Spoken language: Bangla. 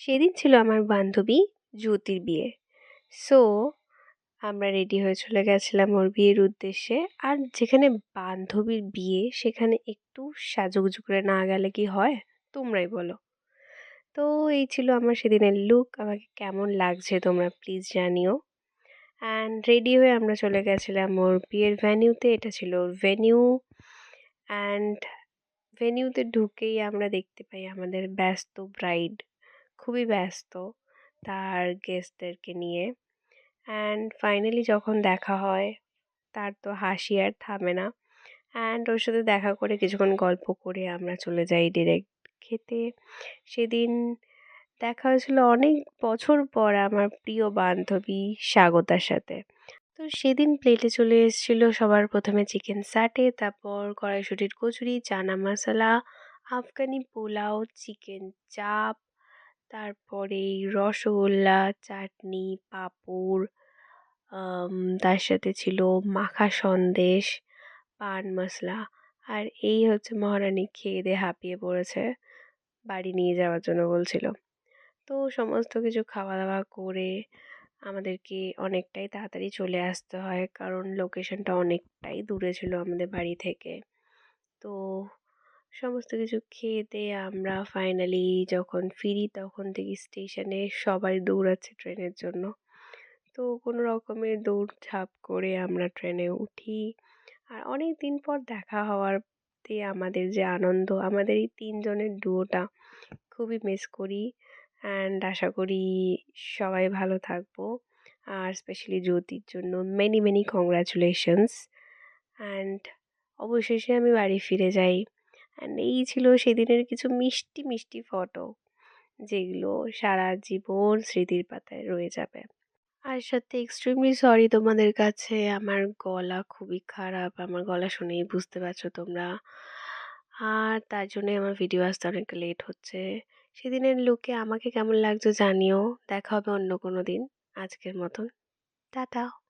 সেদিন ছিল আমার বান্ধবী জ্যোতির বিয়ে। সো আমরা রেডি হয়ে চলে গেছিলাম ওর বিয়ের উদ্দেশ্যে। আর যেখানে বান্ধবীর বিয়ে সেখানে একটু সাজুগুজু করে না গেলে কি হয়? তোমরাই বলো। তো এই ছিল আমার সেদিনের লুক। আমাকে কেমন লাগছে তোমরা প্লিজ জানিও। অ্যান্ড রেডি হয়ে আমরা চলে গেছিলাম ওর বিয়ের ভেন্যুতে। এটা ছিল ওর ভেন্যু। অ্যান্ড ভেন্যুতে ঢুকেই আমরা দেখতে পাই আমাদের ব্যস্ত ব্রাইড খুবই ব্যস্ত তার গেস্টদেরকে নিয়ে। অ্যান্ড ফাইনালি যখন দেখা হয় তার তো হাসি আর থামে না। অ্যান্ড ওর সাথে দেখা করে কিছুক্ষণ গল্প করে আমরা চলে যাই ডিরেক্ট খেতে। সেদিন দেখা হয়েছিল অনেক বছর পর আমার প্রিয় বান্ধবী স্বাগতার সাথে। তো সেদিন প্লেটে চলে এসেছিল সবার প্রথমে চিকেন সাটে, তারপর কড়াইশুটির কচুরি, চানা মশলা, আফগানি পোলাও, চিকেন চাপ, তারপরে রসগোল্লা, চাটনি, পাঁপড়, আম, তার সাথে ছিল মাখা সন্দেশ, পান মশলা। আর এই হচ্ছে মহারানী খেয়ে দিয়ে হাঁপিয়ে পড়েছে, বাড়ি নিয়ে যাওয়ার জন্য বলছিল। তো সমস্ত কিছু খাওয়া দাওয়া করে আমাদেরকে অনেকটাই তাড়াতাড়ি চলে আসতে হয়, কারণ লোকেশনটা অনেকটাই দূরে ছিল আমাদের বাড়ি থেকে। তো সমস্ত কিছু খেয়ে দিয়ে আমরা ফাইনালি যখন ফিরি তখন দেখি স্টেশনে সবাই দৌড়াচ্ছে ট্রেনের জন্য। তো কোনো রকমের দৌড়ঝাঁপ করে আমরা ট্রেনে উঠি। আর অনেক দিন পর দেখা হওয়ার তে আমাদের যে আনন্দ, আমাদের এই তিনজনের ডুয়োটা খুবই মিস করি। অ্যান্ড আশা করি সবাই ভালো থাকবো। আর স্পেশালি জ্যোতির জন্য মেনি মেনি কংগ্রাচুলেশনস। অ্যান্ড অবশেষে আমি বাড়ি ফিরে যাই। অ্যান্ড এই ছিল সেদিনের কিছু মিষ্টি মিষ্টি ফটো, যেগুলো সারা জীবন স্মৃতির পাতায় রয়ে যাবে। আর সাথে এক্সট্রিমলি সরি তোমাদের কাছে, আমার গলা খুবই খারাপ, আমার গলা শুনেই বুঝতে পারছো তোমরা। আর তার জন্যে আমার ভিডিও আসতে অনেকটা লেট হচ্ছে। সেদিনের লুকে আমাকে কেমন লাগছে জানিও। দেখা হবে অন্য কোনো দিন। আজকের মতন টাটা।